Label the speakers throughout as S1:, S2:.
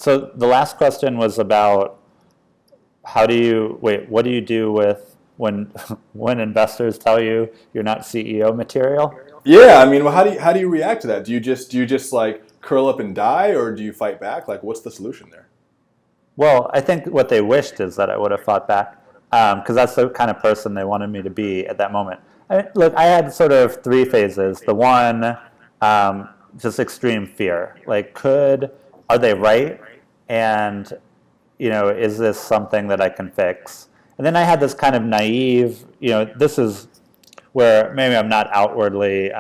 S1: So the last question was about what do you do with when when investors tell you you're not CEO material?
S2: Yeah, I mean, well, how do you react to that? Do you just like curl up and die, or do you fight back? Like, what's the solution there?
S1: Well, I think what they wished is that I would have fought back, because that's the kind of person they wanted me to be at that moment. Look, I had sort of three phases. The one, just extreme fear. Like, are they right? And, is this something that I can fix? And then I had this kind of naive, this is where maybe I'm not outwardly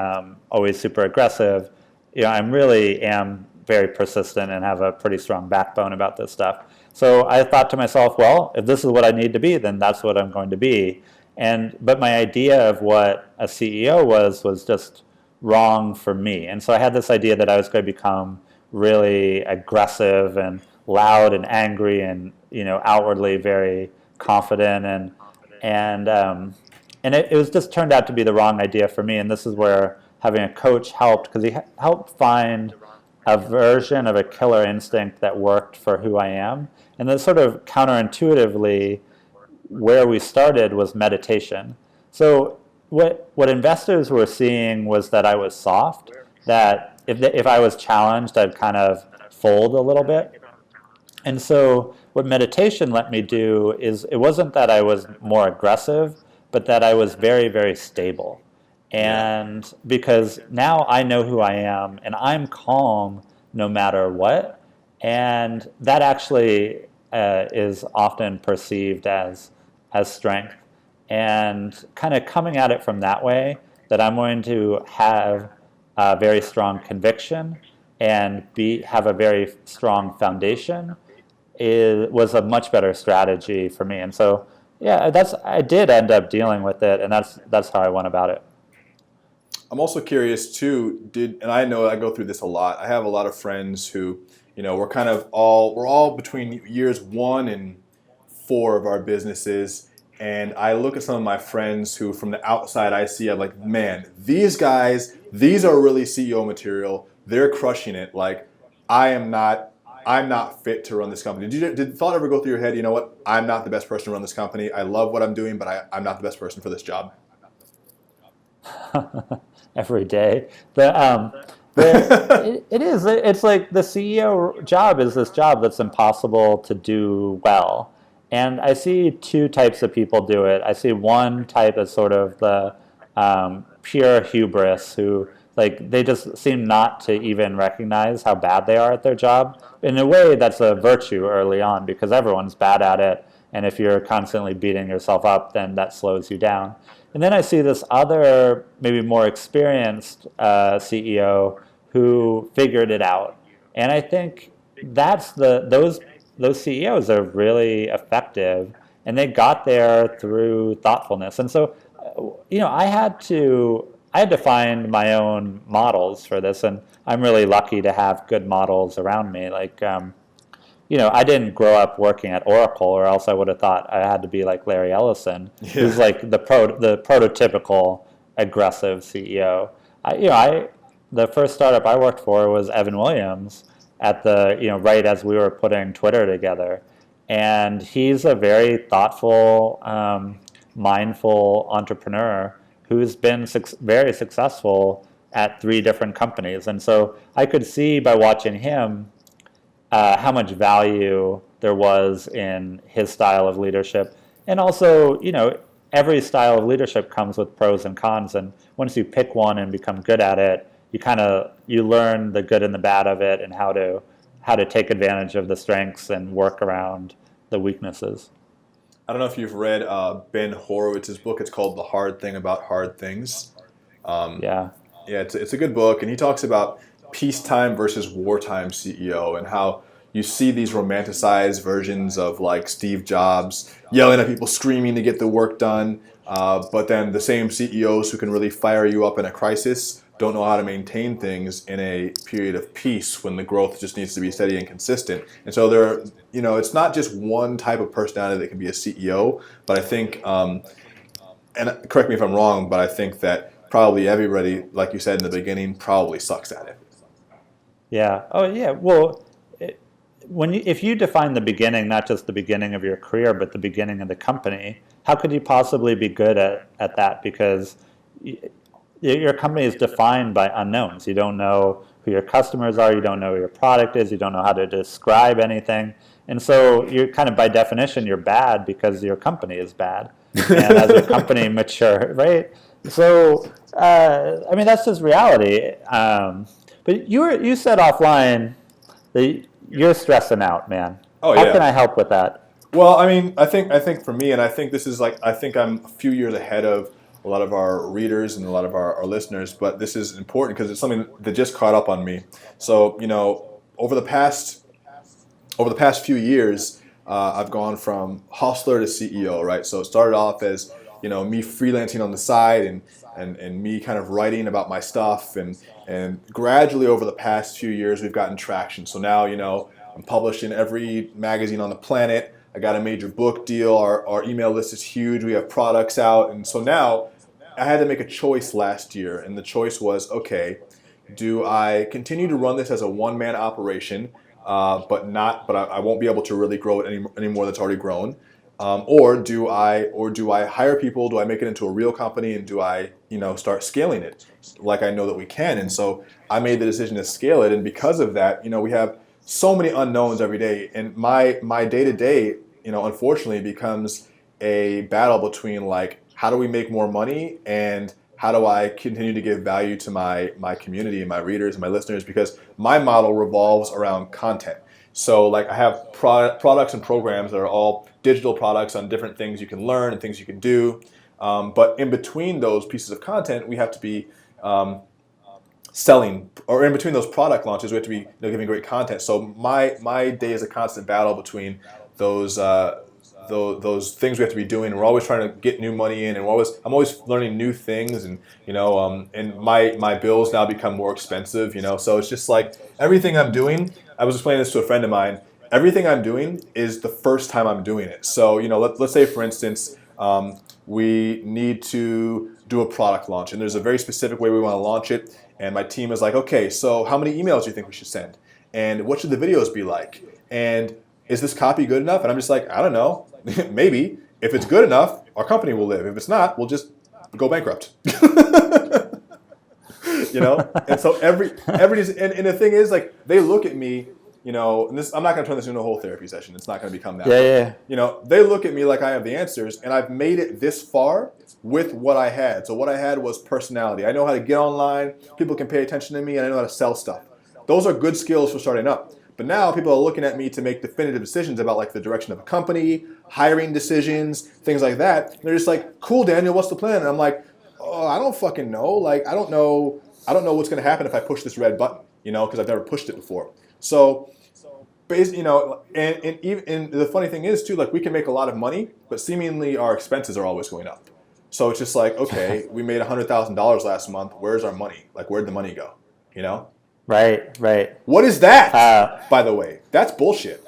S1: always super aggressive. I'm really am very persistent and have a pretty strong backbone about this stuff. So I thought to myself, well, if this is what I need to be, then that's what I'm going to be. But my idea of what a CEO was just wrong for me. And so I had this idea that I was going to become really aggressive and loud and angry and outwardly very confident and it was just turned out to be the wrong idea for me. And this is where having a coach helped, because he helped find a version of a killer instinct that worked for who I am. And then sort of counterintuitively, where we started was meditation. So what investors were seeing was that I was soft, that if I was challenged, I'd kind of fold a little bit. And so what meditation let me do is, it wasn't that I was more aggressive, but that I was very, very stable.
S2: Yeah.
S1: And because now I know who I am and I'm calm no matter what. And that actually is often perceived as strength. And kind of coming at it from that way, that I'm going to have a very strong conviction and have a very strong foundation, was a much better strategy for me. And so, yeah, I did end up dealing with it, and that's how I went about it.
S2: I'm also curious too. And I know I go through this a lot. I have a lot of friends who, we're all between years 1 and 4 of our businesses, and I look at some of my friends who, from the outside, I see, I'm like, man, these guys, these are really CEO material. They're crushing it. Like, I'm not fit to run this company. Did the thought ever go through your head, you know what, I'm not the best person to run this company. I love what I'm doing, but I'm not the best person for this job.
S1: Every day. It is. It's like the CEO job is this job that's impossible to do well. And I see two types of people do it. I see one type as sort of the pure hubris, who, like, they just seem not to even recognize how bad they are at their job. In a way, that's a virtue early on, because everyone's bad at it. And if you're constantly beating yourself up, then that slows you down. And then I see this other, maybe more experienced CEO who figured it out. And I think those CEOs are really effective, and they got there through thoughtfulness. And so, I had to find my own models for this, and I'm really lucky to have good models around me. Like, I didn't grow up working at Oracle, or else I would have thought I had to be like Larry Ellison, who's
S2: Yeah.
S1: like the prototypical aggressive CEO. The first startup I worked for was Evan Williams, at the right as we were putting Twitter together, and he's a very thoughtful, mindful entrepreneur who's been very successful at 3 different companies. And so I could see by watching him how much value there was in his style of leadership. And also, every style of leadership comes with pros and cons. And once you pick one and become good at it, you learn the good and the bad of it, and how to take advantage of the strengths and work around the weaknesses.
S2: I don't know if you've read Ben Horowitz's book. It's called The Hard Thing About Hard Things. Um,
S1: Yeah.
S2: yeah, it's a good book, and he talks about peacetime versus wartime CEO, and how you see these romanticized versions of, like, Steve Jobs yelling at people, screaming to get the work done, but then the same CEOs who can really fire you up in a crisis don't know how to maintain things in a period of peace when the growth just needs to be steady and consistent. And so it's not just one type of personality that can be a CEO, but I think, and correct me if I'm wrong, but I think that probably everybody, like you said in the beginning, probably sucks at it.
S1: Yeah. Oh, yeah. Well, if you define the beginning, not just the beginning of your career, but the beginning of the company, how could you possibly be good at that? Because your company is defined by unknowns. You don't know who your customers are. You don't know what your product is. You don't know how to describe anything. And so you're kind of, by definition, you're bad because your company is bad. And as your company mature, right? So, I mean, that's just reality. But you said offline that you're stressing out, man.
S2: Oh
S1: How
S2: yeah.
S1: can I help with that?
S2: Well, I mean, I think for me, and I think this is like, I think I'm a few years ahead of a lot of our readers and a lot of our listeners, but this is important because it's something that just caught up on me. So, over the past few years, I've gone from hustler to CEO, right? So it started off as, me freelancing on the side and me kind of writing about my stuff, and gradually over the past few years we've gotten traction. So now, I'm published in every magazine on the planet. I got a major book deal. Our email list is huge. We have products out. And so now I had to make a choice last year. And the choice was, okay, do I continue to run this as a one-man operation, but I won't be able to really grow it any more that's already grown? Or do I hire people? Do I make it into a real company, and do I, start scaling it like I know that we can? And so I made the decision to scale it. And because of that, we have so many unknowns every day. And my day-to-day, unfortunately becomes a battle between, like, how do we make more money, and how do I continue to give value to my community and my readers and my listeners? Because my model revolves around content. So, like, I have products and programs that are all digital products on different things you can learn and things you can do. But in between those pieces of content, we have to be selling, or in between those product launches, we have to be giving great content. So my day is a constant battle between those things we have to be doing. And we're always trying to get new money in, and I'm always learning new things, and and my bills now become more expensive. So it's just like everything I'm doing. I was explaining this to a friend of mine. Everything I'm doing is the first time I'm doing it. So let's say, for instance, we need to do a product launch, and there's a very specific way we want to launch it. And my team is like, okay, so how many emails do you think we should send? And what should the videos be like? And is this copy good enough? And I'm just like, I don't know. Maybe. If it's good enough, our company will live. If it's not, we'll just go bankrupt. And so and the thing is, like, they look at me, and this, I'm not going to turn this into a whole therapy session. It's not going to become that.
S1: Yeah.
S2: They look at me like I have the answers, and I've made it this far with what I had. So what I had was personality. I know how to get online. People can pay attention to me, and I know how to sell stuff. Those are good skills for starting up. But now people are looking at me to make definitive decisions about, like, the direction of a company, hiring decisions, things like that. And they're just like, cool, Daniel, what's the plan? And I'm like, oh, I don't fucking know. Like, I don't know what's going to happen if I push this red button, because I've never pushed it before. So, and even the funny thing is too, like, we can make a lot of money, but seemingly our expenses are always going up. So it's just like, okay, we made $100,000 last month. Where's our money? Like, where'd the money go?
S1: Right.
S2: What is that? By the way, that's bullshit.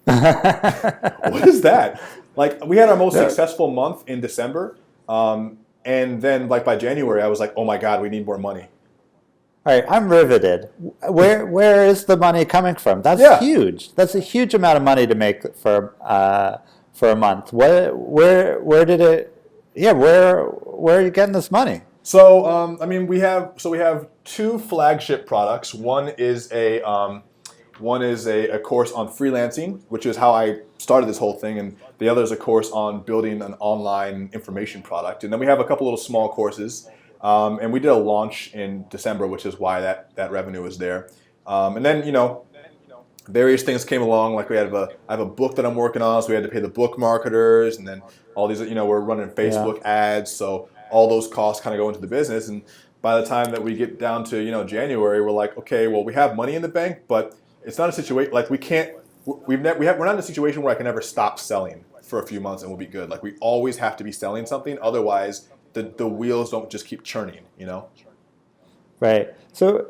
S2: What is that? Like, we had our most successful month in December, and then, like, by January, I was like, oh my God, we need more money.
S1: All right, I'm riveted. Where is the money coming from? That's huge. That's a huge amount of money to make for a month. Where did it? Yeah, where are you getting this money?
S2: So, we have two flagship products. One is a course on freelancing, which is how I started this whole thing, and the other is a course on building an online information product. And then we have a couple little small courses, and we did a launch in December, which is why that revenue was there. And then various things came along. Like, I have a book that I'm working on, so we had to pay the book marketers, and then all these, we're running Facebook ads, so all those costs kind of go into the business. And by the time that we get down to January, we're like, okay, well, we have money in the bank, but it's not a situation like we're not in a situation where I can ever stop selling for a few months and we'll be good. Like, we always have to be selling something, otherwise the wheels don't just keep churning.
S1: Right. So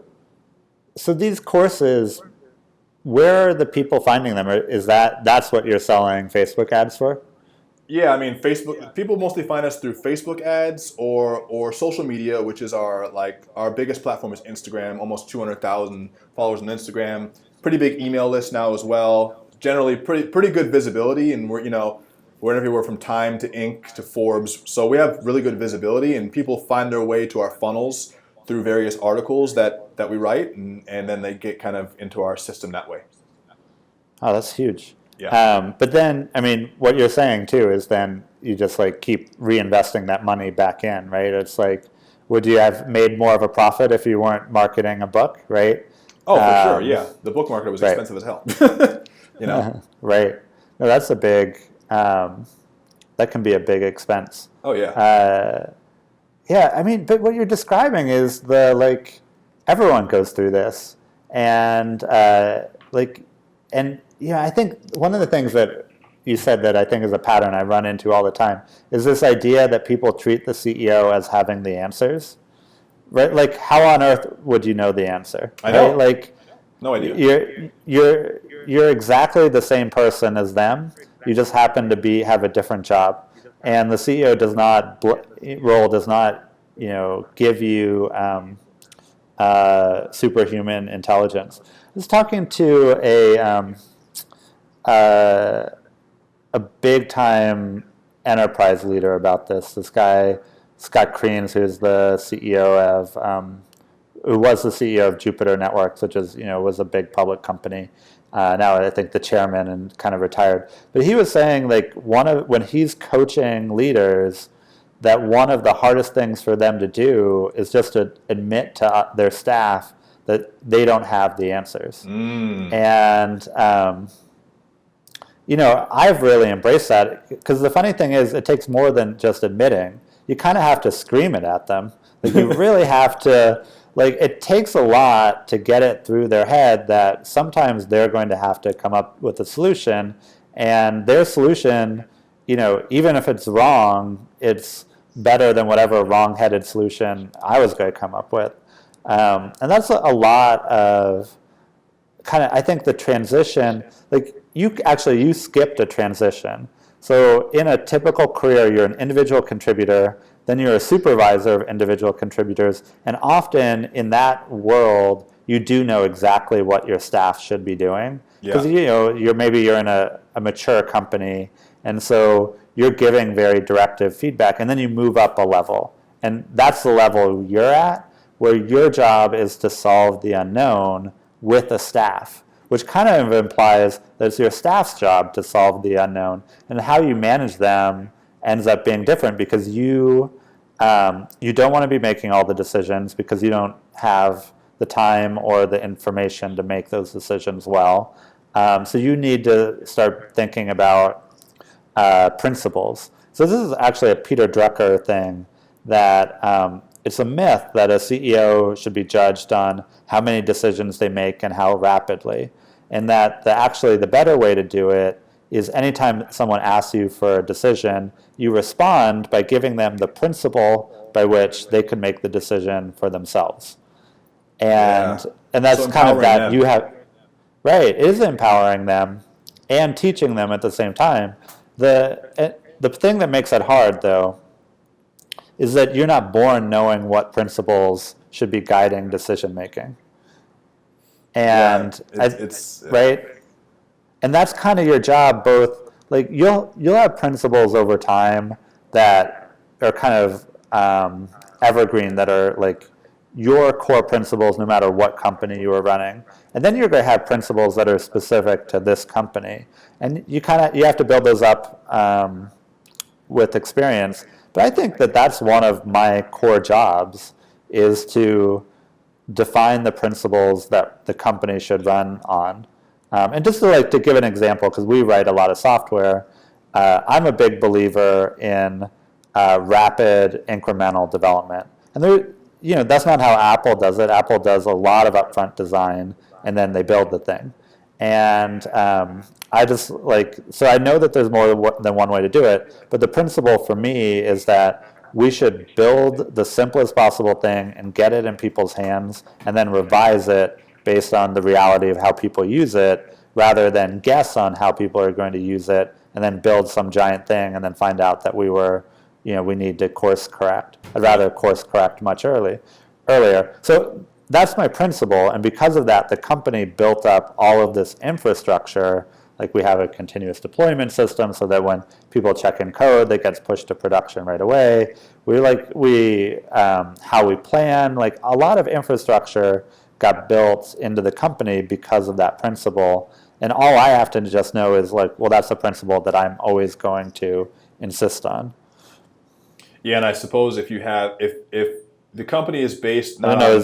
S1: these courses, where are the people finding them? That's what you're selling Facebook ads for?
S2: Yeah, Facebook. People mostly find us through Facebook ads or social media, which is our biggest platform is Instagram. Almost 200,000 followers on Instagram. pretty big email list now as well. Generally, pretty good visibility, and we're everywhere from Time to Inc. to Forbes. So we have really good visibility, and people find their way to our funnels through various articles that we write, and then they get kind of into our system that way.
S1: Oh, that's huge.
S2: Yeah.
S1: But then, I mean, what you're saying too is then you just like keep reinvesting that money back in, right? It's like, would you have made more of a profit if you weren't marketing a book, right?
S2: Oh, for sure, yeah. The book market was expensive as hell.
S1: Right. No, that's a big, that can be a big expense.
S2: Oh, yeah.
S1: Yeah, I mean, but what you're describing is everyone goes through this. And I think one of the things that you said that I think is a pattern I run into all the time is this idea that people treat the CEO as having the answers, right? Like, how on earth would you know the answer?
S2: I know.
S1: Right? Like,
S2: no idea.
S1: You're exactly the same person as them. You just happen to have a different job, and the CEO does not give you superhuman intelligence. I was talking to a big time enterprise leader about this. This guy, Scott Kreens, who's the CEO of, who was the CEO of Jupiter Networks, which is, was a big public company. Now I think the chairman and kind of retired. But he was saying when he's coaching leaders, that one of the hardest things for them to do is just to admit to their staff that they don't have the answers. And I've really embraced that, because the funny thing is it takes more than just admitting. You kind of have to scream it at them. You really have to, it takes a lot to get it through their head that sometimes they're going to have to come up with a solution, and their solution, even if it's wrong, it's better than whatever wrong-headed solution I was going to come up with. And that's a lot of I think the transition, you skipped a transition. So in a typical career, you're an individual contributor, then you're a supervisor of individual contributors, and often in that world, you do know exactly what your staff should be doing. Because you're in a mature company, and so you're giving very directive feedback, and then you move up a level. And that's the level you're at, where your job is to solve the unknown with the staff, which kind of implies that it's your staff's job to solve the unknown, and how you manage them ends up being different, because you don't want to be making all the decisions because you don't have the time or the information to make those decisions well. So you need to start thinking about principles. So this is actually a Peter Drucker thing, that it's a myth that a CEO should be judged on how many decisions they make and how rapidly. And that actually the better way to do it is anytime someone asks you for a decision, you respond by giving them the principle by which they can make the decision for themselves. And that's so kind of that them. You have, right, it is empowering them and teaching them at the same time. The thing that makes it hard, though, is that you're not born knowing what principles should be guiding decision making. And right? And that's kind of your job, both, you'll have principles over time that are kind of evergreen, that are your core principles no matter what company you are running. And then you're going to have principles that are specific to this company. And you have to build those up with experience. But I think that that's one of my core jobs, is to define the principles that the company should run on. And just to give an example, because we write a lot of software, I'm a big believer in rapid incremental development. And that's not how Apple does it. Apple does a lot of upfront design, and then they build the thing. And so I know that there's more than one way to do it, but the principle for me is that we should build the simplest possible thing and get it in people's hands, and then revise it based on the reality of how people use it, rather than guess on how people are going to use it and then build some giant thing and then find out that we need to course correct. I'd rather course correct much earlier. So that's my principle, and because of that, the company built up all of this infrastructure. Like we have a continuous deployment system, so that when people check in code, that gets pushed to production right away. How we plan, like a lot of infrastructure got built into the company because of that principle. And all I have to just know is like, well, that's the principle that I'm always going to insist on.
S2: Yeah, and I suppose if the company is based
S1: I don't know,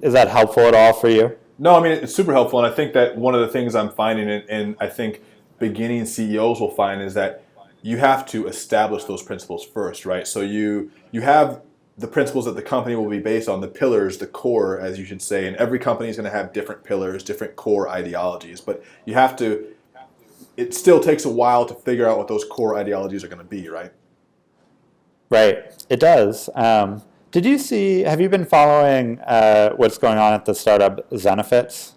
S1: is that helpful at all for you?
S2: No, I mean, it's super helpful, and I think that one of the things I'm finding, and I think beginning CEOs will find, is that you have to establish those principles first, right? So you have the principles that the company will be based on, the pillars, the core, as you should say, and every company is going to have different pillars, different core ideologies, but it still takes a while to figure out what those core ideologies are going to be, right?
S1: Right, it does. Have you been following what's going on at the startup Zenefits?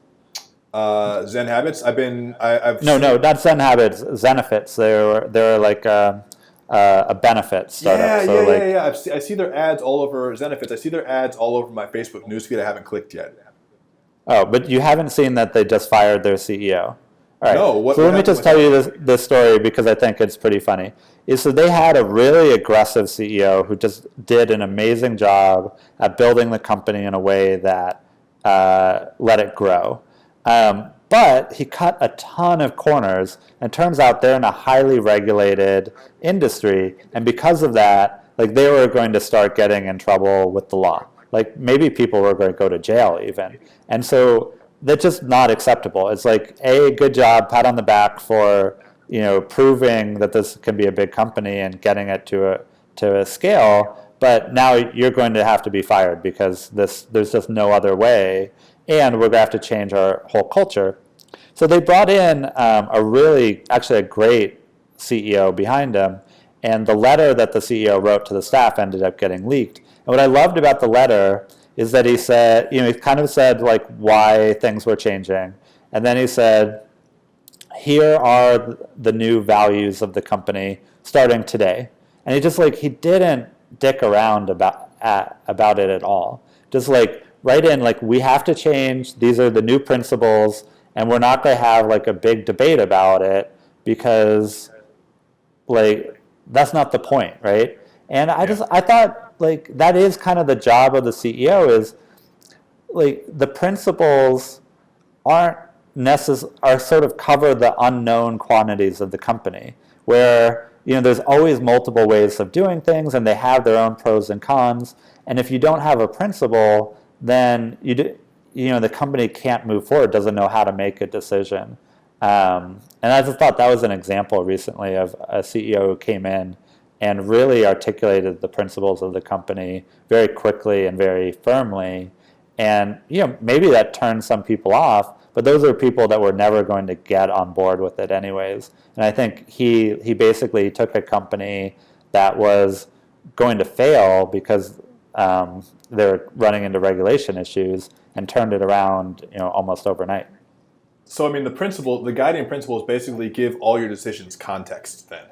S2: Zen Habits.
S1: No, not Zen Habits. Zenefits. They're like a benefit startup.
S2: Yeah. I see their ads all over Zenefits. I see their ads all over my Facebook newsfeed. I haven't clicked yet.
S1: Oh, but you haven't seen that they just fired their CEO. All right.
S2: No.
S1: So let me just tell you this story because I think it's pretty funny. So they had a really aggressive CEO who just did an amazing job at building the company in a way that let it grow. But he cut a ton of corners, and turns out they're in a highly regulated industry, and because of that, like they were going to start getting in trouble with the law. Like maybe people were going to go to jail even. And so that's just not acceptable. It's like, good job, pat on the back for proving that this can be a big company and getting it to a scale, but now you're going to have to be fired because there's just no other way, and we're going to have to change our whole culture. So they brought in a great CEO behind him, and the letter that the CEO wrote to the staff ended up getting leaked. And what I loved about the letter is that he said, he kind of said like why things were changing, and then he said, here are the new values of the company starting today. And he didn't dick around about it at all. Just like right in, like we have to change, these are the new principles, and we're not going to have like a big debate about it because like that's not the point, right? And I thought like that is kind of the job of the CEO, is like the principles are sort of cover the unknown quantities of the company, where there's always multiple ways of doing things, and they have their own pros and cons. And if you don't have a principle, then the company can't move forward, doesn't know how to make a decision. And I just thought that was an example recently of a CEO who came in and really articulated the principles of the company very quickly and very firmly. And maybe that turned some people off, but those are people that were never going to get on board with it anyways. And I think he basically took a company that was going to fail because they're running into regulation issues and turned it around almost overnight.
S2: So I mean, the guiding principle is basically give all your decisions context then,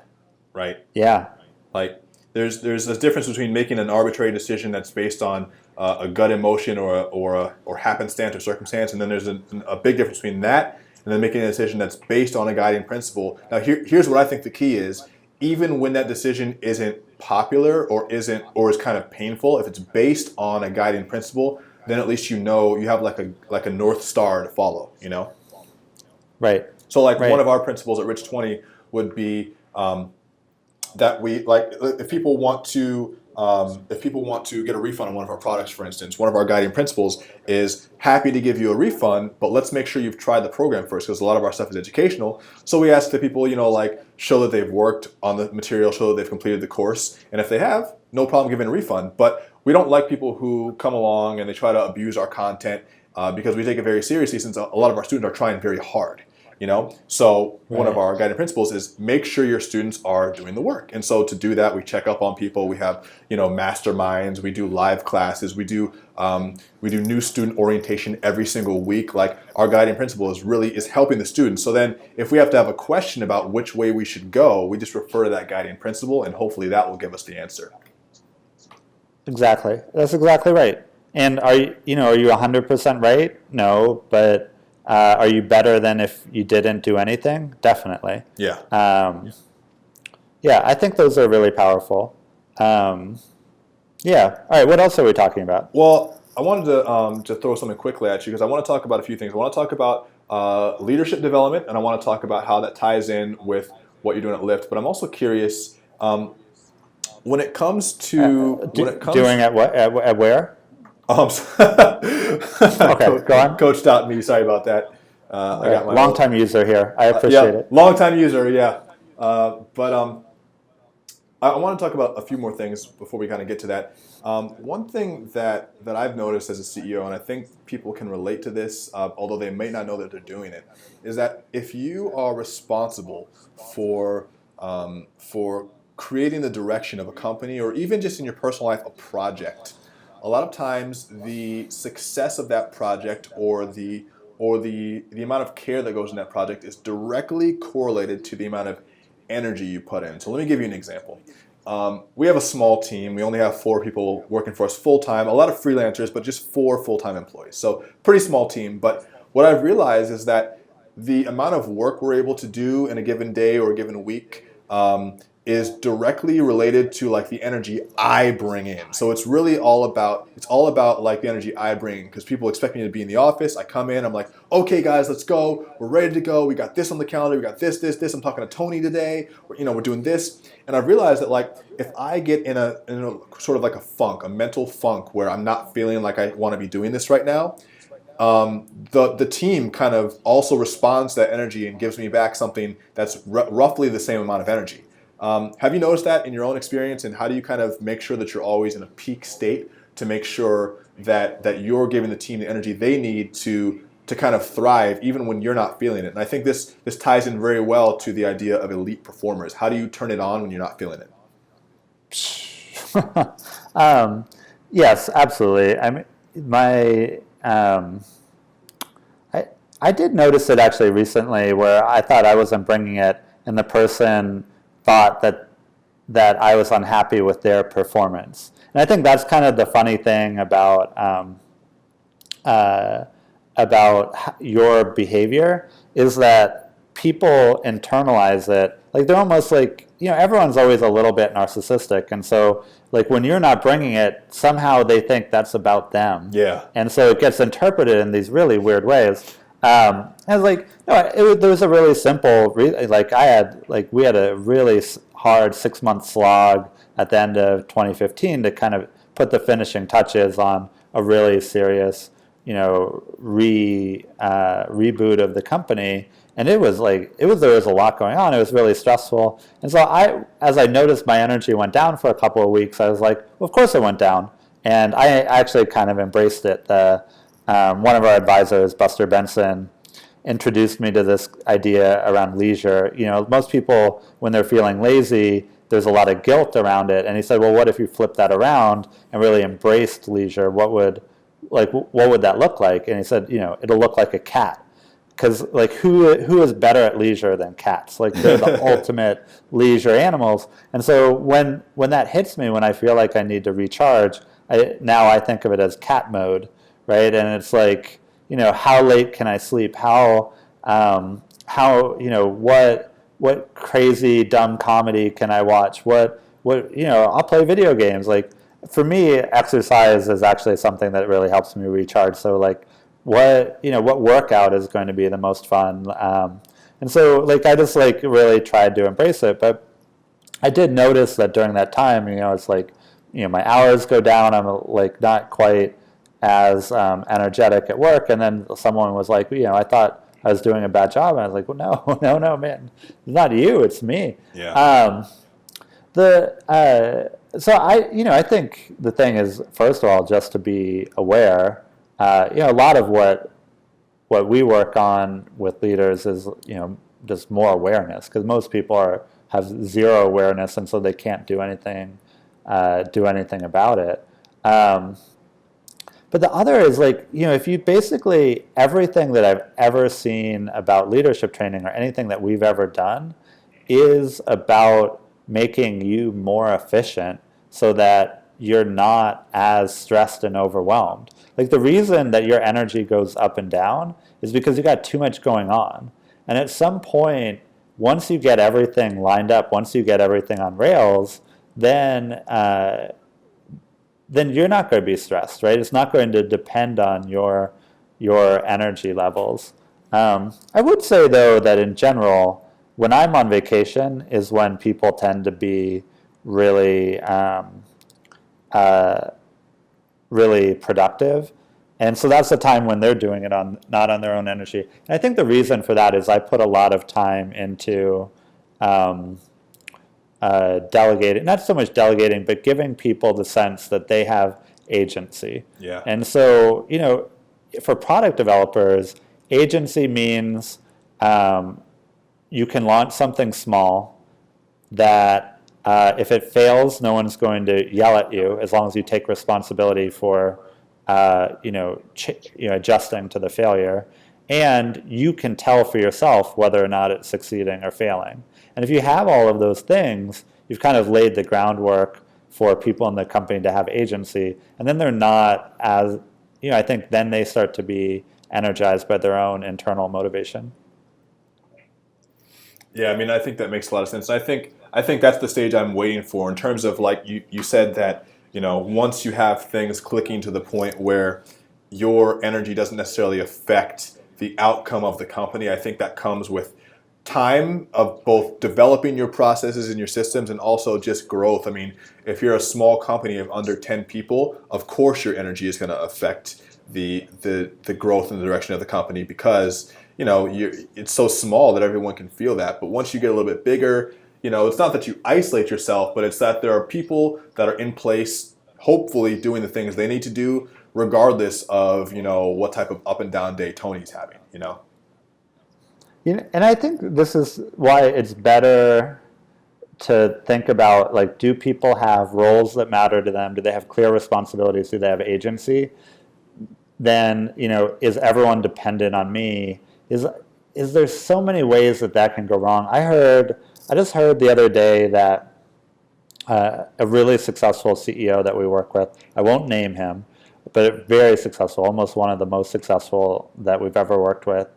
S2: right?
S1: Yeah.
S2: Like there's a difference between making an arbitrary decision that's based on a gut emotion or happenstance or circumstance, and then there's a big difference between that and then making a decision that's based on a guiding principle. Now here's what I think the key is: even when that decision isn't popular or is kind of painful, if it's based on a guiding principle, then at least you have like a North Star to follow.
S1: Right.
S2: So one of our principles at Rich20 would be that we if people want to get a refund on one of our products, for instance, one of our guiding principles is happy to give you a refund, but let's make sure you've tried the program first, because a lot of our stuff is educational. So we ask the people, show that they've worked on the material, show that they've completed the course, and if they have, no problem giving a refund. But we don't like people who come along and they try to abuse our content because we take it very seriously, since a lot of our students are trying very hard. So one of our guiding principles is make sure your students are doing the work. And so to do that, we check up on people. We have, masterminds, we do live classes, we do new student orientation every single week. Like our guiding principle is helping the students. So then if we have to have a question about which way we should go, we just refer to that guiding principle, and hopefully that will give us the answer.
S1: Exactly. That's exactly right. And are you 100% right? No, but are you better than if you didn't do anything? Definitely.
S2: Yeah.
S1: Yeah, I think those are really powerful. Yeah. All right. What else are we talking about?
S2: Well, I wanted to throw something quickly at you because I want to talk about a few things. I want to talk about leadership development, and I want to talk about how that ties in with what you're doing at Lyft. But I'm also curious when it comes to
S1: Doing at what at where? Okay, go on.
S2: Coach stopped me. Sorry about that. I got my
S1: long-time user here. I appreciate it.
S2: Long-time user. Yeah. But I want to talk about a few more things before we kind of get to that. One thing that I've noticed as a CEO, and I think people can relate to this, although they may not know that they're doing it, is that if you are responsible for creating the direction of a company, or even just in your personal life, a project, a lot of times the success of that project or the amount of care that goes in that project is directly correlated to the amount of energy you put in. So let me give you an example. We have a small team. We only have 4 people working for us full-time, a lot of freelancers, but just 4 full-time employees. So pretty small team. But what I've realized is that the amount of work we're able to do in a given day or a given week is directly related to like the energy I bring in. So it's really all about like the energy I bring, because people expect me to be in the office. I come in, I'm like, okay guys, let's go. We're ready to go. We got this on the calendar. We got this. I'm talking to Tony today. We're doing this. And I've realized that like if I get in a sort of like a funk, a mental funk where I'm not feeling like I want to be doing this right now, the team kind of also responds to that energy and gives me back something that's roughly the same amount of energy. Have you noticed that in your own experience, and how do you kind of make sure that you're always in a peak state to make sure that you're giving the team the energy they need to kind of thrive even when you're not feeling it? And I think this ties in very well to the idea of elite performers. How do you turn it on when you're not feeling it?
S1: Yes, absolutely. I mean, I did notice it actually recently where I thought I wasn't bringing it, and the person thought that I was unhappy with their performance. And I think that's kind of the funny thing about your behavior, is that people internalize it. Like they're almost like, everyone's always a little bit narcissistic, and so like when you're not bringing it, somehow they think that's about them.
S2: Yeah.
S1: And so it gets interpreted in these really weird ways. I was like, no, there was a really simple, we had a really hard 6-month slog at the end of 2015 to kind of put the finishing touches on a really serious, reboot of the company. And there was a lot going on. It was really stressful. And so as I noticed my energy went down for a couple of weeks, I was like, well, of course it went down. And I actually kind of embraced it. One of our advisors, Buster Benson, introduced me to this idea around leisure. Most people, when they're feeling lazy, there's a lot of guilt around it. And he said, well, what if you flip that around and really embraced leisure? What would that look like? And he said, it'll look like a cat. Because like who is better at leisure than cats? Like they're the ultimate leisure animals. And so when that hits me, when I feel like I need to recharge, now I think of it as cat mode. Right, and it's like, how late can I sleep? What crazy dumb comedy can I watch? I'll play video games. Like for me, exercise is actually something that really helps me recharge. So like, what workout is going to be the most fun? And so like I just like really tried to embrace it. But I did notice that during that time, it's like, my hours go down. I'm like not quite as energetic at work, and then someone was like, I thought I was doing a bad job, and I was like, well, no, man, it's not you, it's me.
S2: Yeah.
S1: So I think the thing is, first of all, just to be aware. A lot of what we work on with leaders is just more awareness, because most people have zero awareness, and so they can't do anything about it. But the other is like, if you basically, everything that I've ever seen about leadership training or anything that we've ever done is about making you more efficient so that you're not as stressed and overwhelmed. Like the reason that your energy goes up and down is because you got too much going on. And at some point, once you get everything lined up, once you get everything on rails, then you're not going to be stressed, right? It's not going to depend on your energy levels. I would say, though, that in general, when I'm on vacation is when people tend to be really, really productive. And so that's the time when they're doing it not on their own energy. And I think the reason for that is I put a lot of time into delegating, not so much delegating, but giving people the sense that they have agency.
S2: Yeah.
S1: And so, for product developers, agency means you can launch something small that if it fails, no one's going to yell at you as long as you take responsibility for adjusting to the failure. And you can tell for yourself whether or not it's succeeding or failing. And if you have all of those things, you've kind of laid the groundwork for people in the company to have agency. And then they're not as, I think then they start to be energized by their own internal motivation.
S2: Yeah, I mean, I think that makes a lot of sense. I think that's the stage I'm waiting for in terms of, like, you said that, once you have things clicking to the point where your energy doesn't necessarily affect the outcome of the company. I think that comes with time of both developing your processes and your systems and also just growth. I mean, if you're a small company of under 10 people, of course your energy is going to affect the growth and the direction of the company because, it's so small that everyone can feel that. But once you get a little bit bigger, it's not that you isolate yourself, but it's that there are people that are in place, hopefully doing the things they need to do, regardless of, what type of up and down day Tony's having,
S1: And I think this is why it's better to think about, like, do people have roles that matter to them? Do they have clear responsibilities? Do they have agency? Then, is everyone dependent on me? Is there so many ways that can go wrong? I just heard the other day that a really successful CEO that we work with, I won't name him, but very successful, almost one of the most successful that we've ever worked with.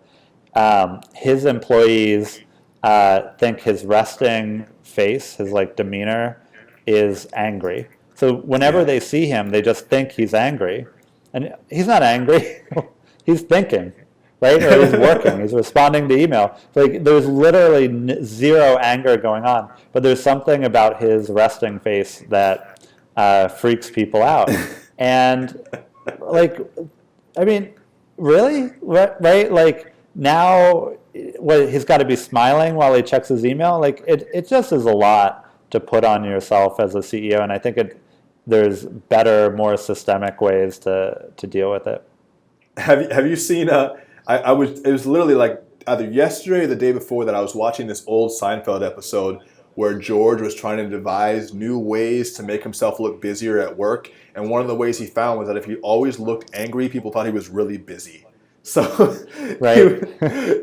S1: His employees think his resting face, his demeanor, is angry. So whenever they see him, they just think he's angry, and he's not angry. He's thinking, right? Or he's working. He's responding to email. There's literally zero anger going on, but there's something about his resting face that freaks people out. And really, right? Now, he's got to be smiling while he checks his email. It just is a lot to put on yourself as a CEO, and I think there's better, more systemic ways to deal with it.
S2: Have you seen? It was literally either yesterday or the day before that I was watching this old Seinfeld episode where George was trying to devise new ways to make himself look busier at work, and one of the ways he found was that if he always looked angry, people thought he was really busy. So
S1: right.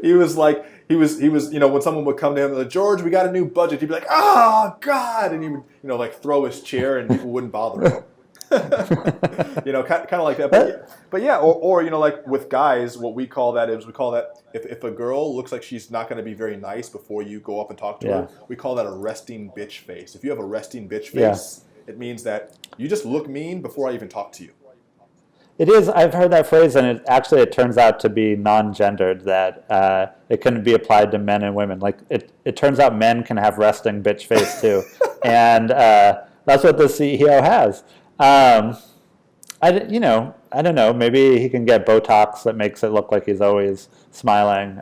S2: he was when someone would come to him like, George, we got a new budget, he'd be like, oh God, and he would throw his chair and people wouldn't bother him. Kind of like that. But yeah, or with guys, what we call that if a girl looks like she's not going to be very nice before you go up and talk to her, we call that a resting bitch face. If you have a resting bitch face, it means that you just look mean before I even talk to you.
S1: It is. I've heard that phrase, and it turns out to be non-gendered, that it can be applied to men and women. It turns out men can have resting bitch face too, and that's what the CEO has. I don't know. Maybe he can get Botox that makes it look like he's always smiling.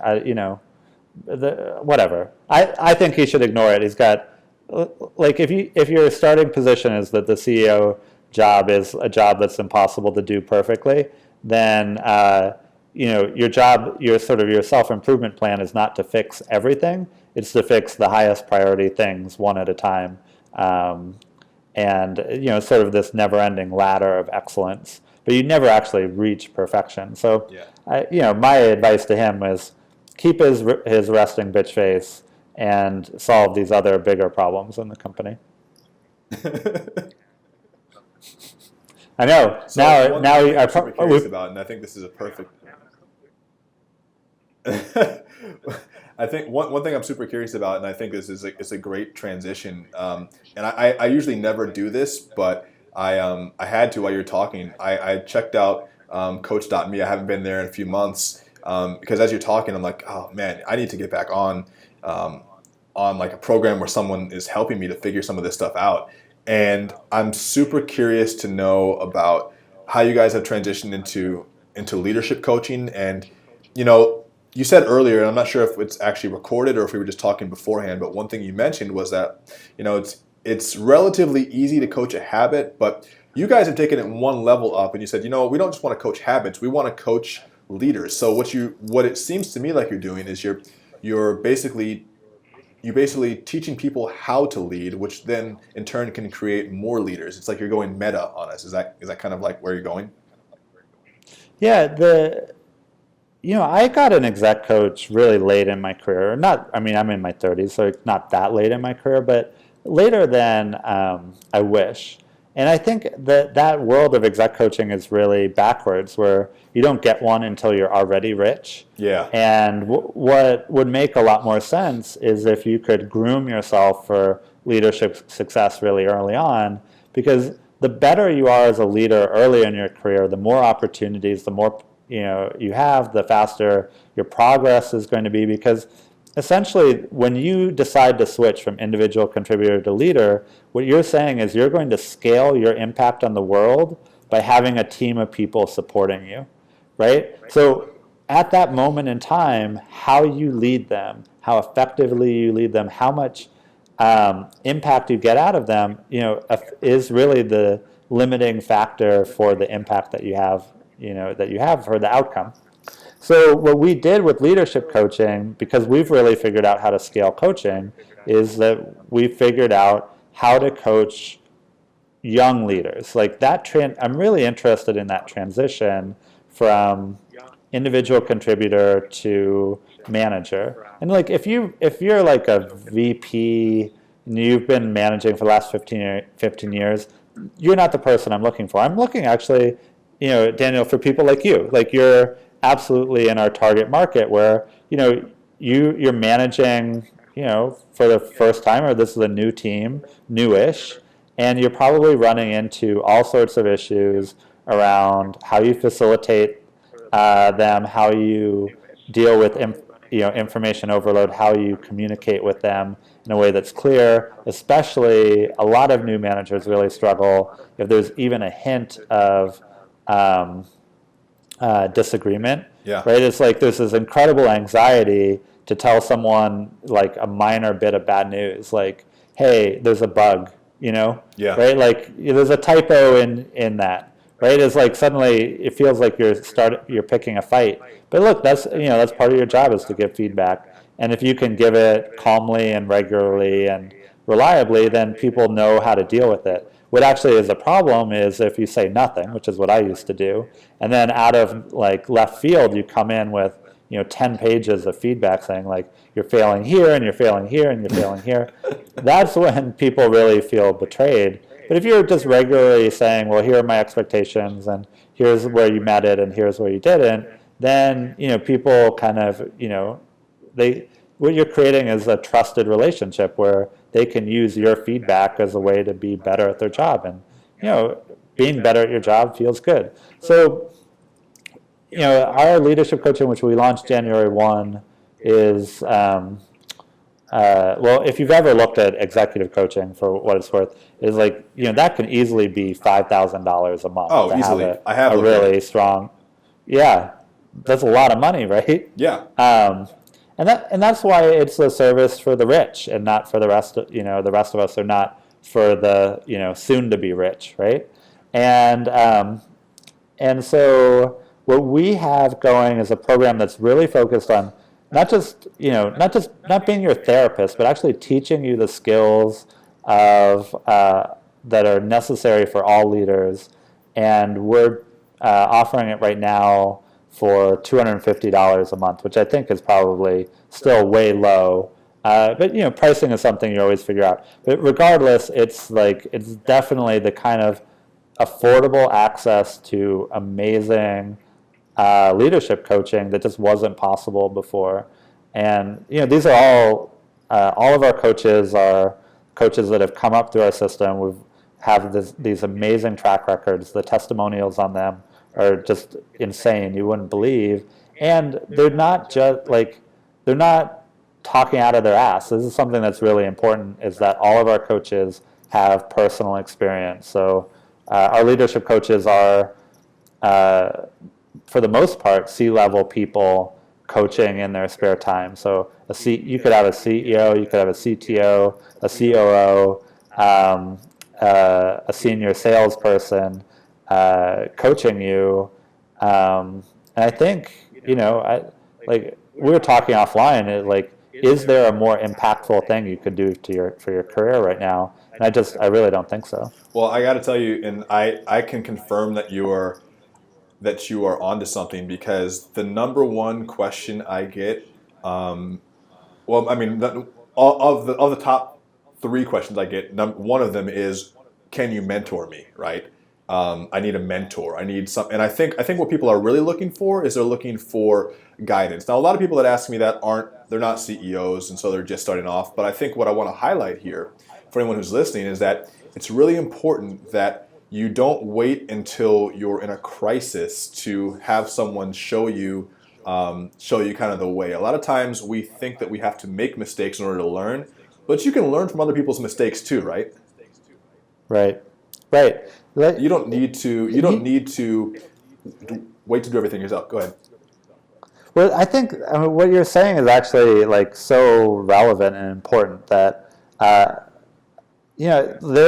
S1: Whatever. I think he should ignore it. He's got if your starting position is that the CEO job is a job that's impossible to do perfectly, then your job, your self-improvement plan is not to fix everything. It's to fix the highest priority things one at a time, and sort of this never-ending ladder of excellence. But you never actually reach perfection. So, my advice to him is keep his resting bitch face and solve these other bigger problems in the company. I know.
S2: So one thing I'm super curious about, and I think this is a perfect. I think one thing I'm super curious about, and I think this is a great transition. And I usually never do this, but I had to while you're talking. I checked out Coach.me. I haven't been there in a few months because as you're talking, I'm like, oh man, I need to get back on like a program where someone is helping me to figure some of this stuff out. And I'm super curious to know about how you guys have transitioned into leadership coaching. And you said earlier, and I'm not sure if it's actually recorded or if we were just talking beforehand, but one thing you mentioned was that it's relatively easy to coach a habit, but you guys have taken it one level up, and you said, we don't just want to coach habits, we want to coach leaders. So what it seems to me like you're doing is you're basically teaching people how to lead, which then in turn can create more leaders. It's like you're going meta on us. Is that kind of like where you're going?
S1: Yeah, I got an exec coach really late in my career. I'm in my 30s, so it's not that late in my career, but later than I wish. And I think that world of exec coaching is really backwards, where you don't get one until you're already rich.
S2: Yeah.
S1: And what would make a lot more sense is if you could groom yourself for leadership success really early on, because the better you are as a leader early in your career, the more opportunities, the more you have, the faster your progress is going to be, because essentially when you decide to switch from individual contributor to leader, what you're saying is you're going to scale your impact on the world by having a team of people supporting you, right? So at that moment in time, how you lead them, how effectively you lead them, how much impact you get out of them, is really the limiting factor for the impact that you have for the outcome. So what we did with leadership coaching, because we've really figured out how to scale coaching, is that we figured out how to coach young leaders. Like I'm really interested in that transition from individual contributor to manager. And like if you're like a VP and you've been managing for the last 15 years, you're not the person I'm looking for. I'm looking actually, Daniel, for people like you. Like you're absolutely in our target market where you're managing for the first time, or this is a new team, newish, and you're probably running into all sorts of issues around how you facilitate them, how you deal with information overload, how you communicate with them in a way that's clear. Especially a lot of new managers really struggle if there's even a hint of disagreement.
S2: Yeah.
S1: Right? It's like there's this incredible anxiety to tell someone like a minor bit of bad news, like, hey, there's a bug,
S2: Yeah.
S1: right? Like there's a typo in that, right? It's like suddenly it feels like you're picking a fight. But look, that's part of your job is to give feedback. And if you can give it calmly and regularly and reliably, then people know how to deal with it. What actually is a problem is if you say nothing, which is what I used to do, and then out of like left field, you come in with 10 pages of feedback saying like you're failing here and you're failing here and you're failing here. That's when people really feel betrayed. But if you're just regularly saying, well, here are my expectations and here's where you met it and here's where you didn't, then people kind of what you're creating is a trusted relationship where they can use your feedback as a way to be better at their job. And, being better at your job feels good. So, our leadership coaching, which we launched January 1, is, if you've ever looked at executive coaching for what it's worth, is like, that can easily be $5,000 a month.
S2: Oh, easily.
S1: I have a really strong, yeah, that's a lot of money, right?
S2: Yeah.
S1: And that's why it's a service for the rich and not for the rest of the rest of us, or not for the soon to be rich, right? And so what we have going is a program that's really focused on not being your therapist, but actually teaching you the skills of that are necessary for all leaders. And we're offering it right now for $250 a month, which I think is probably still way low. But pricing is something you always figure out. But regardless, it's definitely the kind of affordable access to amazing leadership coaching that just wasn't possible before. And these are all of our coaches are coaches that have come up through our system. We have these amazing track records. The testimonials on them are just insane. You wouldn't believe. And they're not just they're not talking out of their ass. This is something that's really important, is that all of our coaches have personal experience. So our leadership coaches are, for the most part, C-level people coaching in their spare time. So you could have a CEO, you could have a CTO, a COO, a senior salesperson coaching you. And I think, we were talking offline, is there a more impactful thing you could do for your career right now? And I really don't think so.
S2: Well, I got to tell you, and I can confirm that you are onto something, because the number one question I get, all of the top 3 questions I get, one of them is, can you mentor me, right? I need a mentor. I need some, and I think what people are really looking for is they're looking for guidance. Now, a lot of people that ask me that they're not CEOs, and so they're just starting off. But I think what I want to highlight here for anyone who's listening is that it's really important that you don't wait until you're in a crisis to have someone show you kind of the way. A lot of times we think that we have to make mistakes in order to learn, but you can learn from other people's mistakes too, right?
S1: Right.
S2: You don't need to wait to do everything yourself. Go ahead.
S1: Well, I think what you're saying is actually so relevant and important that there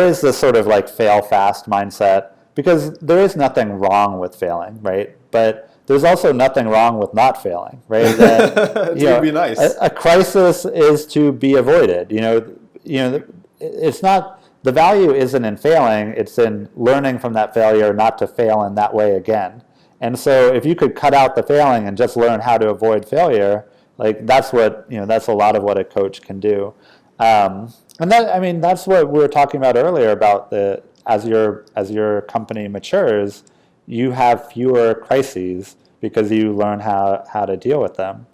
S1: is this sort of fail fast mindset, because there is nothing wrong with failing, right? But there's also nothing wrong with not failing, right? That,
S2: it would be nice.
S1: A crisis is to be avoided. It's not. The value isn't in failing, it's in learning from that failure not to fail in that way again. And so if you could cut out the failing and just learn how to avoid failure, that's a lot of what a coach can do. And that's what we were talking about earlier about as your company matures, you have fewer crises because you learn how to deal with them.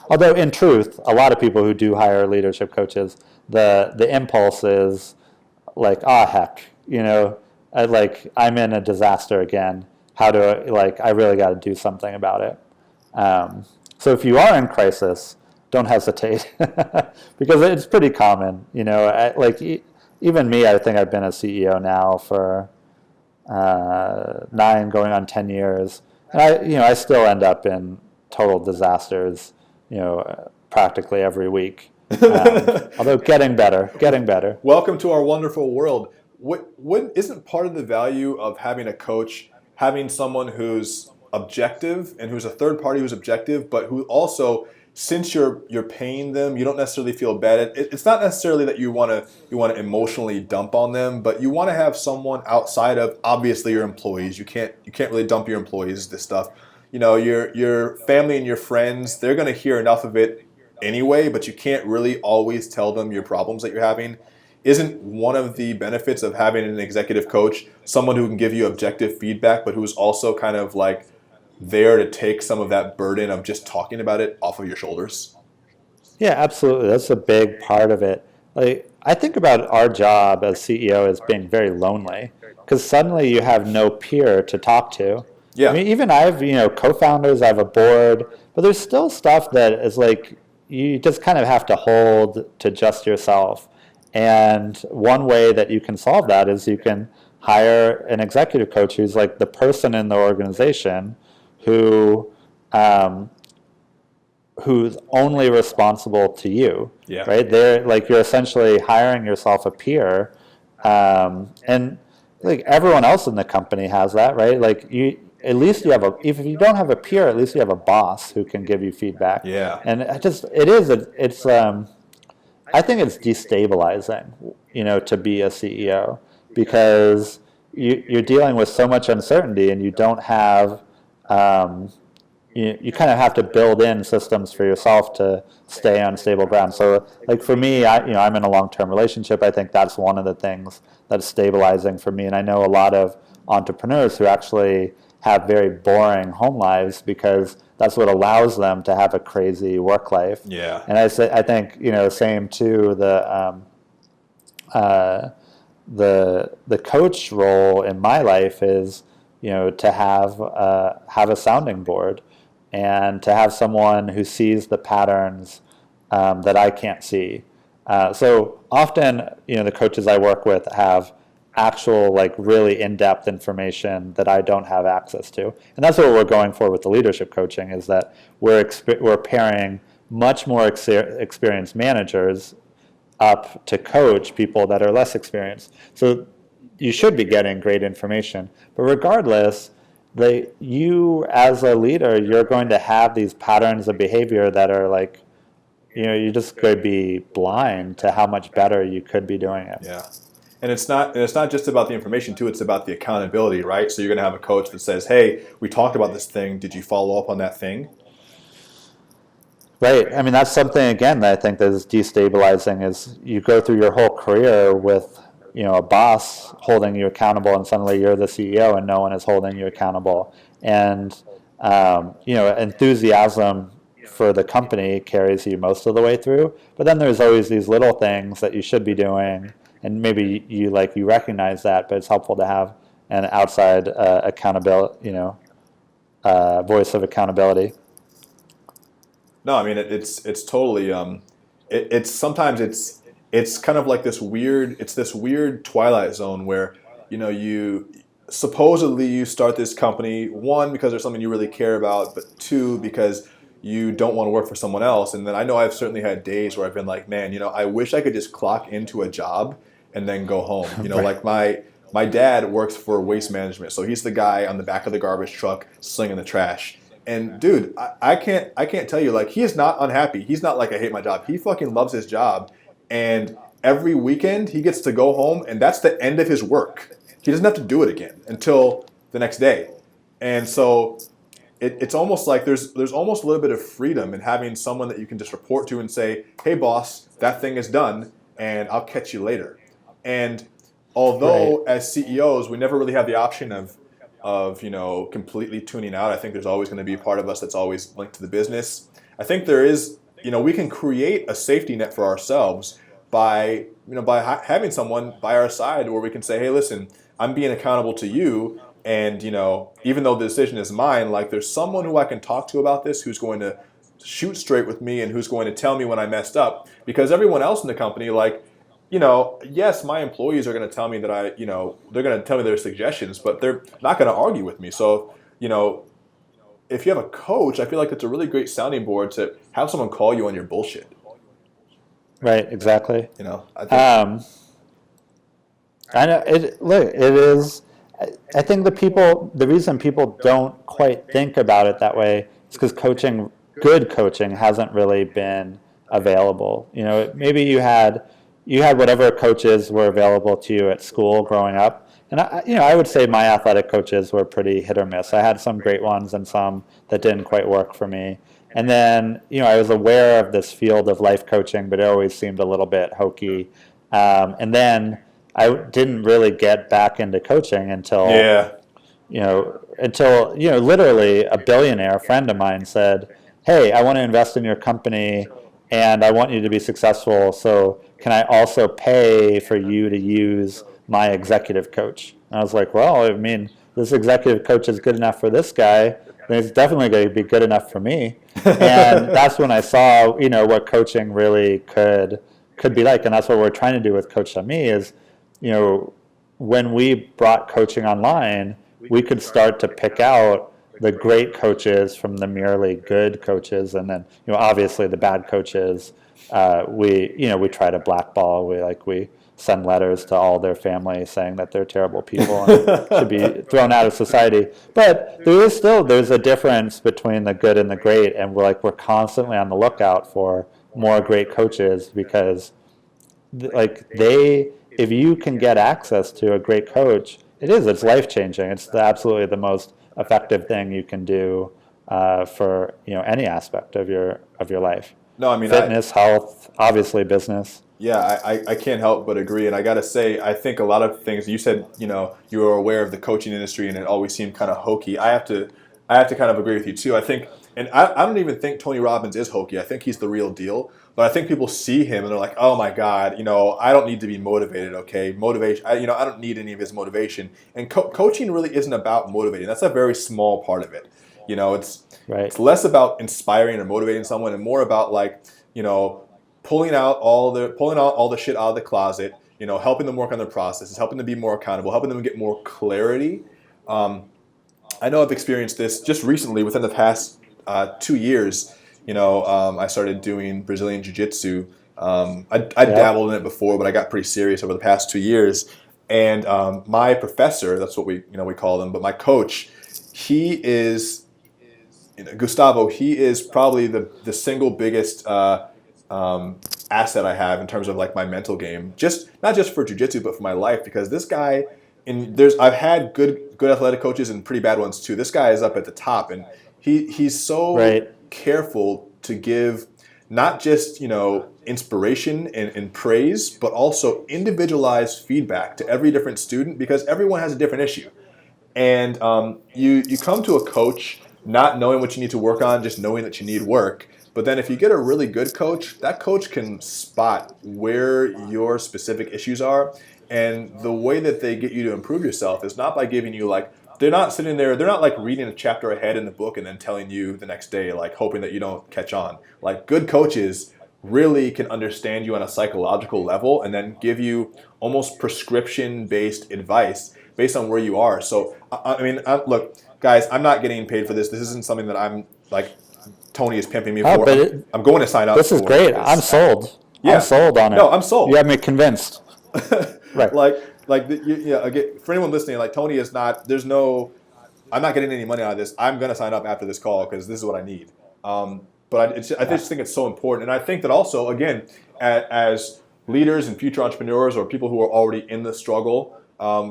S1: Although in truth, a lot of people who do hire leadership coaches, the impulse is heck, I'm in a disaster again. How do I really got to do something about it. So if you are in crisis, don't hesitate, because it's pretty common. Even me, I think I've been a CEO now for 9 going on 10 years, and I still end up in total disasters, practically every week. Although getting better.
S2: Welcome to our wonderful world. What isn't part of the value of having a coach, having someone who's objective and who's a third party who's objective, but who also, since you're paying them, you don't necessarily feel bad. It's not necessarily that you want to emotionally dump on them, but you want to have someone outside of obviously your employees. You can't really dump your employees this stuff. Your family and your friends, they're going to hear enough of it anyway, but you can't really always tell them your problems that you're having. Isn't one of the benefits of having an executive coach someone who can give you objective feedback, but who's also kind of there to take some of that burden of just talking about it off of your shoulders?
S1: Yeah, absolutely. That's a big part of it. I think about our job as CEO as being very lonely, because suddenly you have no peer to talk to.
S2: Yeah.
S1: Even I have, co-founders, I have a board, but there's still stuff that is you just kind of have to hold to just yourself. And one way that you can solve that is you can hire an executive coach who's the person in the organization who's only responsible to you.
S2: Yeah.
S1: Right? They're you're essentially hiring yourself a peer, and everyone else in the company has that, right? At least you have if you don't have a peer, at least you have a boss who can give you feedback.
S2: Yeah.
S1: And I think it's destabilizing, to be a CEO, because you're dealing with so much uncertainty and you don't have you kind of have to build in systems for yourself to stay on stable ground. So like for me, I'm in a long-term relationship. I think that's one of the things that's stabilizing for me. And I know a lot of entrepreneurs who actually have very boring home lives because that's what allows them to have a crazy work life.
S2: Yeah.
S1: And I think, same too, the coach role in my life is, to have a sounding board and to have someone who sees the patterns that I can't see. So often, the coaches I work with have actual, like, really in-depth information that I don't have access to, and that's what we're going for with the leadership coaching. Is that we're pairing much more experienced managers up to coach people that are less experienced. So you should be getting great information, but regardless, you as a leader, you're going to have these patterns of behavior that are like, you just could be blind to how much better you could be doing it.
S2: Yeah. And it's not just about the information too, it's about the accountability, right? So you're going to have a coach that says, hey, we talked about this thing. Did you follow up on that thing?
S1: Right. I mean, that's something, again, that I think that is destabilizing. Is you go through your whole career with, a boss holding you accountable, and suddenly you're the CEO and no one is holding you accountable. And, enthusiasm for the company carries you most of the way through. But then there's always these little things that you should be doing, and maybe you recognize that, but it's helpful to have an outside accountability, voice of accountability.
S2: No, I mean it's totally it's sometimes it's kind of like this weird twilight zone where you supposedly you start this company, one, because there's something you really care about, but two, because you don't want to work for someone else. And then I know I've certainly had days where I've been like, man, I wish I could just clock into a job and then go home.
S1: Right.
S2: Like my dad works for waste management, so he's the guy on the back of the garbage truck slinging the trash. And dude, I can't tell you, like, he is not unhappy. He's not like, I hate my job. He fucking loves his job. And every weekend he gets to go home, and that's the end of his work. He doesn't have to do it again until the next day. And so it's almost like there's almost a little bit of freedom in having someone that you can just report to and say, hey boss, that thing is done and I'll catch you later. And although as CEOs, we never really have the option of completely tuning out. I think there's always going to be a part of us that's always linked to the business. I think there is, we can create a safety net for ourselves by having someone by our side where we can say, hey, listen, I'm being accountable to you. And, even though the decision is mine, like, there's someone who I can talk to about this, who's going to shoot straight with me and who's going to tell me when I messed up. Because everyone else in the company, like, yes, my employees are going to tell me that they're going to tell me their suggestions, but they're not going to argue with me. So, if you have a coach, I feel like it's a really great sounding board to have someone call you on your bullshit.
S1: Right, exactly.
S2: I think.
S1: I know it. Look, it is. I think the reason people don't quite think about it that way is because good coaching, hasn't really been available. Maybe you had whatever coaches were available to you at school growing up. And I would say my athletic coaches were pretty hit or miss. I had some great ones and some that didn't quite work for me. And then, I was aware of this field of life coaching, but it always seemed a little bit hokey. And then I didn't really get back into coaching until literally a billionaire friend of mine said, hey, I want to invest in your company and I want you to be successful. So can I also pay for you to use my executive coach? And I was like, well, I mean, this executive coach is good enough for this guy, then it's definitely going to be good enough for me. And that's when I saw, what coaching really could be like. And that's what we're trying to do with Coach.me is, when we brought coaching online, we could start to pick out the great coaches from the merely good coaches, and then obviously the bad coaches, we try to blackball. We send letters to all their family saying that they're terrible people and should be thrown out of society. But there's a difference between the good and the great, and we're constantly on the lookout for more great coaches because if you can get access to a great coach, it's life changing. It's absolutely the most effective thing you can do for any aspect of your life.
S2: No, I mean,
S1: Fitness, health, obviously business.
S2: yeah, I can't help but agree. And I got to say, I think a lot of things you said, you were aware of the coaching industry and it always seemed kind of hokey. I have to kind of agree with you too. I think, and I don't even think Tony Robbins is hokey. I think he's the real deal. But I think people see him and they're like, oh my God, I don't need to be motivated. Okay. Motivation. I don't need any of his motivation. And coaching really isn't about motivating. That's a very small part of it. It's
S1: Right.
S2: It's less about inspiring or motivating someone and more about pulling out all the shit out of the closet, helping them work on their processes, helping them be more accountable, helping them get more clarity. I know I've experienced this just recently within the past 2 years. I started doing Brazilian Jiu-Jitsu. I dabbled in it before, but I got pretty serious over the past 2 years. And my professor, that's what we call him, but my coach, he is Gustavo. He is probably the single biggest asset I have in terms of like my mental game, not just for jiu-jitsu, but for my life, because this guy, I've had good athletic coaches and pretty bad ones too. This guy is up at the top, and he's so
S1: Right.
S2: careful to give not just inspiration and praise, but also individualized feedback to every different student, because everyone has a different issue. And you come to a coach not knowing what you need to work on, just knowing that you need work. But then if you get a really good coach, that coach can spot where your specific issues are. And the way that they get you to improve yourself is not by giving you they're not sitting there, they're not like reading a chapter ahead in the book and then telling you the next day, like hoping that you don't catch on. Like good coaches really can understand you on a psychological level and then give you almost prescription-based advice based on where you are. So, look, guys, I'm not getting paid for this. This isn't something that I'm like Tony is pimping me for.
S1: But
S2: I'm going to sign up.
S1: This is great. I'm sold.
S2: Yeah.
S1: I'm sold on it.
S2: No, I'm sold.
S1: You have me convinced. Right.
S2: Again, for anyone listening, like Tony is not. I'm not getting any money out of this. I'm going to sign up after this call because this is what I need. But I just think it's so important, and I think that also, again, as leaders and future entrepreneurs or people who are already in the struggle,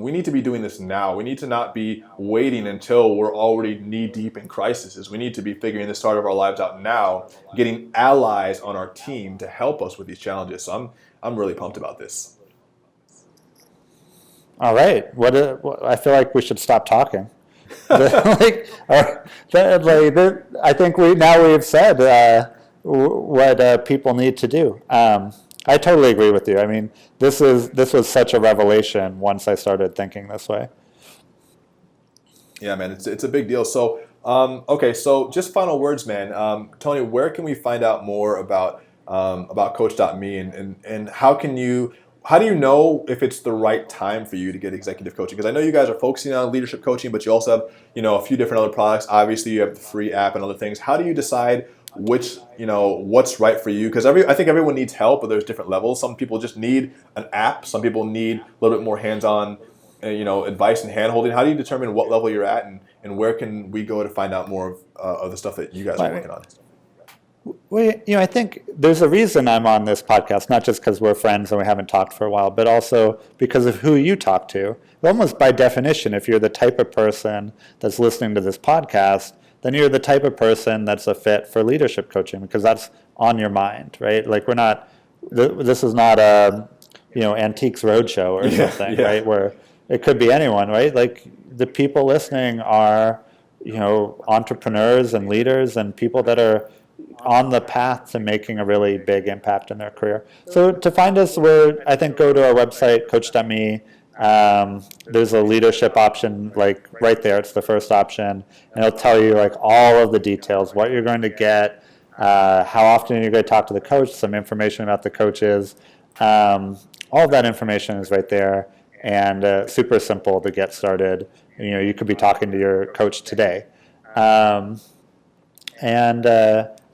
S2: we need to be doing this now. We need to not be waiting until we're already knee-deep in crises. We need to be figuring the start of our lives out now, getting allies on our team to help us with these challenges. So I'm really pumped about this.
S1: All right. I feel like we should stop talking. I think we've said what people need to do. I totally agree with you. I mean, this was such a revelation once I started thinking this way.
S2: Yeah, man, it's a big deal. So, okay, so just final words, man. Tony, where can we find out more about Coach.me and how do you know if it's the right time for you to get executive coaching? Because I know you guys are focusing on leadership coaching, but you also have a few different other products. Obviously, you have the free app and other things. How do you decide what's right for you? Because I think everyone needs help, but there's different levels. Some people just need an app. Some people need a little bit more hands-on, advice and hand-holding. How do you determine what level you're at, and where can we go to find out more of the stuff that you guys are working on?
S1: Well, I think there's a reason I'm on this podcast, not just because we're friends and we haven't talked for a while, but also because of who you talk to. Almost by definition, if you're the type of person that's listening to this podcast, then you're the type of person that's a fit for leadership coaching because that's on your mind, right? Like this is not a, Antiques Roadshow or something,
S2: yeah.
S1: right? Where it could be anyone, right? Like the people listening are, entrepreneurs and leaders and people that are on the path to making a really big impact in their career. So to find us, I think go to our website, Coach.me. There's a leadership option, like right there. It's the first option, and it'll tell you like all of the details, what you're going to get, how often you're going to talk to the coach, some information about the coaches. All of that information is right there, and super simple to get started. You could be talking to your coach today,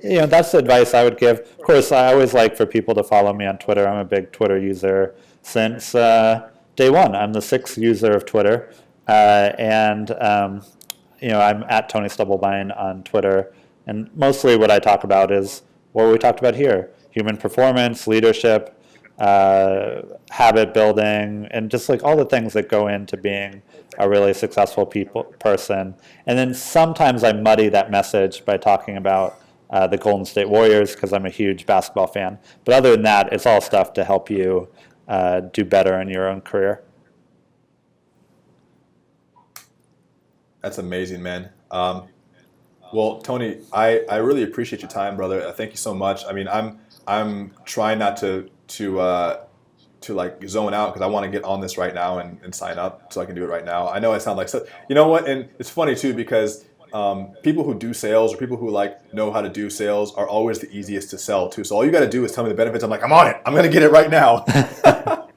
S1: that's the advice I would give. Of course, I always like for people to follow me on Twitter. I'm a big Twitter user since day one. I'm the 6th user of Twitter. I'm at Tony Stubblebine on Twitter. And mostly what I talk about is what we talked about here: human performance, leadership, habit building, and just like all the things that go into being a really successful person. And then sometimes I muddy that message by talking about the Golden State Warriors because I'm a huge basketball fan. But other than that, it's all stuff to help you do better in your own career.
S2: That's amazing, man. Well, Tony, I really appreciate your time, brother. Thank you so much. I mean, I'm trying not to like zone out because I want to get on this right now and sign up so I can do it right now. I know I sound like you know what, and it's funny too because people who do sales or people who like know how to do sales are always the easiest to sell to. So all you got to do is tell me the benefits. I'm like, I'm on it. I'm gonna get it right now.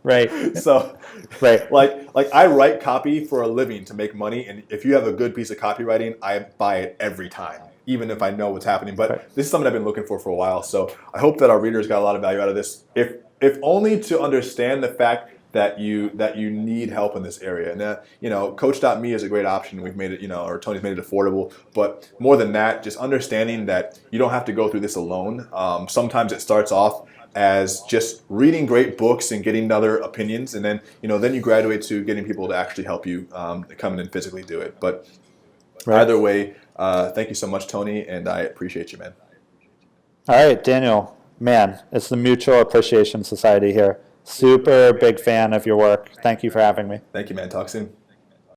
S1: Right.
S2: So,
S1: right.
S2: Like I write copy for a living to make money, and if you have a good piece of copywriting, I buy it every time, even if I know what's happening. But
S1: Right.
S2: This is something I've been looking for a while. So I hope that our readers got a lot of value out of this. If only to understand the fact that you need help in this area. And you know, Coach.me is a great option. We've made it, you know, or Tony's made it affordable. But more than that, just understanding that you don't have to go through this alone. Sometimes it starts off as just reading great books and getting other opinions, and then you graduate to getting people to actually help you come in and physically do it. But
S1: Right.
S2: either way, thank you so much, Tony, and I appreciate you, man.
S1: All right, Daniel. Man, it's the Mutual Appreciation Society here. Super big fan of your work. Thank you for having me.
S2: Thank you, man. Talk soon.